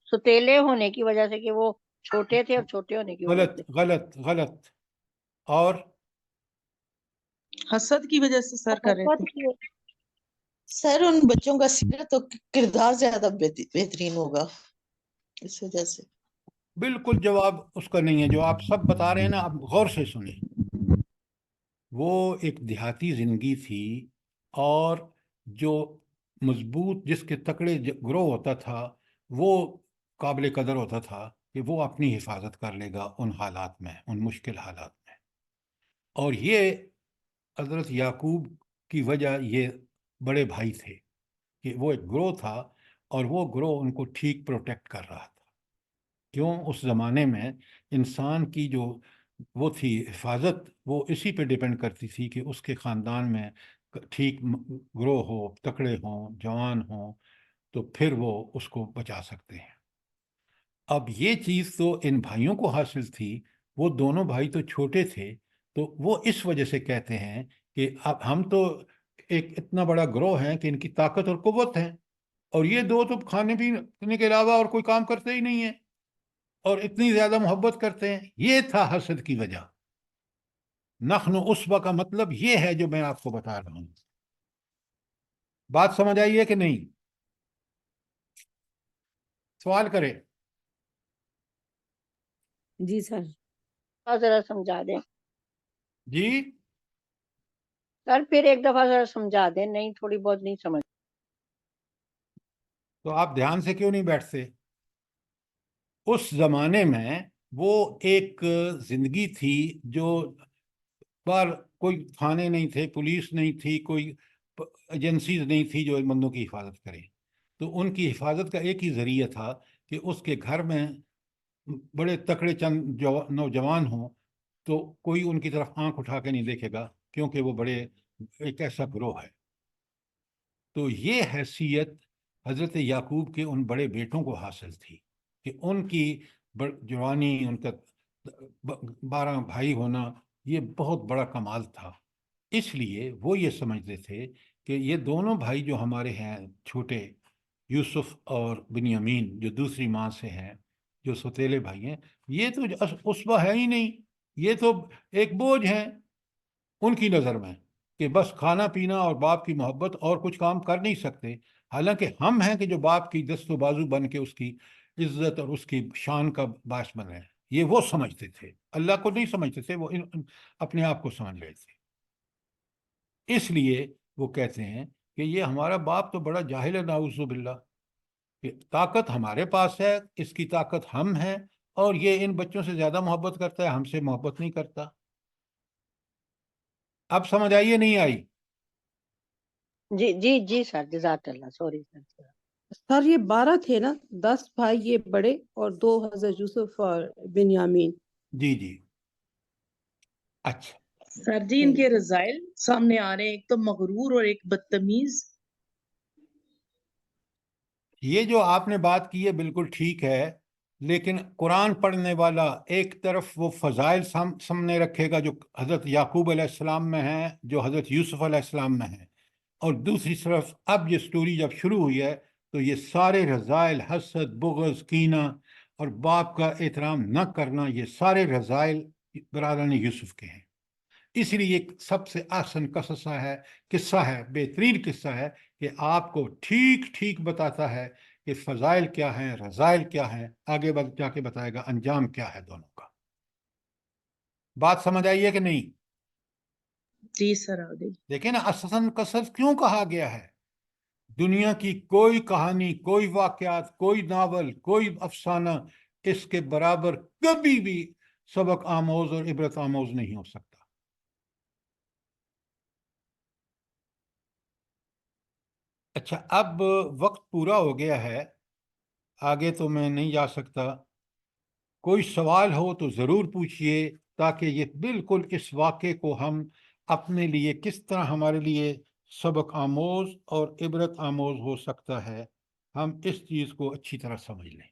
ستیلے ہونے کی وجہ سے کہ وہ چھوٹے تھے اور چھوٹے ہونے کی وجہ غلط سے غلط غلط. اور حسد کی وجہ سے سر کر رہے حسد تھے. کی- سر ان بچوں کا سیرت و کردار زیادہ بہترین ہوگا اس وجہ سے. بالکل جواب اس کا نہیں ہے جو آپ سب بتا رہے ہیں نا، آپ غور سے سنیں. وہ ایک دیہاتی زندگی تھی، اور جو مضبوط جس کے تکڑے گروہ ہوتا تھا وہ قابل قدر ہوتا تھا، کہ وہ اپنی حفاظت کر لے گا ان حالات میں، ان مشکل حالات میں. اور یہ حضرت یعقوب کی وجہ یہ بڑے بھائی تھے کہ وہ ایک گروہ تھا اور وہ گروہ ان کو ٹھیک پروٹیکٹ کر رہا تھا. کیوں؟ اس زمانے میں انسان کی جو وہ تھی حفاظت، وہ اسی پہ ڈیپینڈ کرتی تھی کہ اس کے خاندان میں ٹھیک گروہ ہو، تکڑے ہوں، جوان ہوں، تو پھر وہ اس کو بچا سکتے ہیں. اب یہ چیز تو ان بھائیوں کو حاصل تھی، وہ دونوں بھائی تو چھوٹے تھے، تو وہ اس وجہ سے کہتے ہیں کہ اب ہم تو ایک اتنا بڑا گروہ ہیں کہ ان کی طاقت اور قوت ہے، اور یہ دو تو کھانے پینے کے علاوہ اور کوئی کام کرتے ہی نہیں ہیں اور اتنی زیادہ محبت کرتے ہیں. یہ تھا حسد کی وجہ. نخن اسبہ کا مطلب یہ ہے جو میں آپ کو بتا رہا ہوں. بات سمجھ آئی ہے کہ نہیں؟ سوال کرے. جی سر. ذرا سمجھا دیں جی سر، پھر ایک دفعہ ذرا سمجھا دیں، نہیں تھوڑی بہت نہیں سمجھ. تو آپ دھیان سے کیوں نہیں بیٹھتے؟ اس زمانے میں وہ ایک زندگی تھی جو پر کوئی تھانے نہیں تھے، پولیس نہیں تھی، کوئی ایجنسیز نہیں تھی جو بندوں کی حفاظت کریں. تو ان کی حفاظت کا ایک ہی ذریعہ تھا کہ اس کے گھر میں بڑے تکڑے چند نوجوان ہوں تو کوئی ان کی طرف آنکھ اٹھا کے نہیں دیکھے گا، کیونکہ وہ بڑے ایک ایسا گروہ ہے. تو یہ حیثیت حضرت یعقوب کے ان بڑے بیٹوں کو حاصل تھی کہ ان کی جوانی، ان کا 12 بھائی ہونا، یہ بہت بڑا کمال تھا. اس لیے وہ یہ سمجھتے تھے کہ یہ دونوں بھائی جو ہمارے ہیں چھوٹے، یوسف اور بنیامین جو دوسری ماں سے ہیں، جو سوتیلے بھائی ہیں، یہ تو اسوہ ہے ہی نہیں، یہ تو ایک بوجھ ہیں ان کی نظر میں کہ بس کھانا پینا اور باپ کی محبت، اور کچھ کام کر نہیں سکتے. حالانکہ ہم ہیں کہ جو باپ کی دست و بازو بن کے اس کی عزت اور اس کی شان کا باعث بن رہے ہیں. یہ وہ سمجھتے تھے، اللہ کو نہیں سمجھتے تھے، وہ اپنے آپ کو سمجھ رہے تھے. اس لیے وہ کہتے ہیں کہ یہ ہمارا باپ تو بڑا جاہل ہے، نعوذ باللہ، کہ طاقت ہمارے پاس ہے، اس کی طاقت ہم ہیں، اور یہ ان بچوں سے زیادہ محبت کرتا ہے، ہم سے محبت نہیں کرتا. اب سمجھ آئیے نہیں آئی؟ جی جی جی سر، جزاک اللہ، سوری سر. سر یہ 12 تھے نا، 10 بھائی یہ بڑے اور 2 حضرت یوسف اور بنیامین. جی جی. اچھا سر جی ان کے رضائل سامنے آ رہے ہیں، ایک تو مغرور اور ایک بدتمیز. یہ جو آپ نے بات کی ہے بالکل ٹھیک ہے، لیکن قرآن پڑھنے والا ایک طرف وہ فضائل سامنے رکھے گا جو حضرت یعقوب علیہ السلام میں ہیں، جو حضرت یوسف علیہ السلام میں ہیں، اور دوسری طرف اب یہ سٹوری جب شروع ہوئی ہے تو یہ سارے رذائل، حسد، بغض، کینہ اور باپ کا احترام نہ کرنا، یہ سارے رذائل برادران یوسف کے ہیں. اس لیے ایک سب سے احسن قصہ ہے، بہترین قصہ ہے کہ آپ کو ٹھیک ٹھیک بتاتا ہے کہ فضائل کیا ہیں، رذائل کیا ہیں، آگے جا کے بتائے گا انجام کیا ہے دونوں کا. بات سمجھ آئی ہے کہ نہیں؟ جی سر آ گئی. دیکھیں نا، احسن قصص کیوں کہا گیا ہے؟ دنیا کی کوئی کہانی، کوئی واقعات، کوئی ناول، کوئی افسانہ اس کے برابر کبھی بھی سبق آموز اور عبرت آموز نہیں ہو سکتا. اچھا، اب وقت پورا ہو گیا ہے، آگے تو میں نہیں جا سکتا. کوئی سوال ہو تو ضرور پوچھئے، تاکہ یہ بالکل اس واقعے کو ہم اپنے لیے کس طرح ہمارے لیے سبق آموز اور عبرت آموز ہو سکتا ہے، ہم اس چیز کو اچھی طرح سمجھ لیں.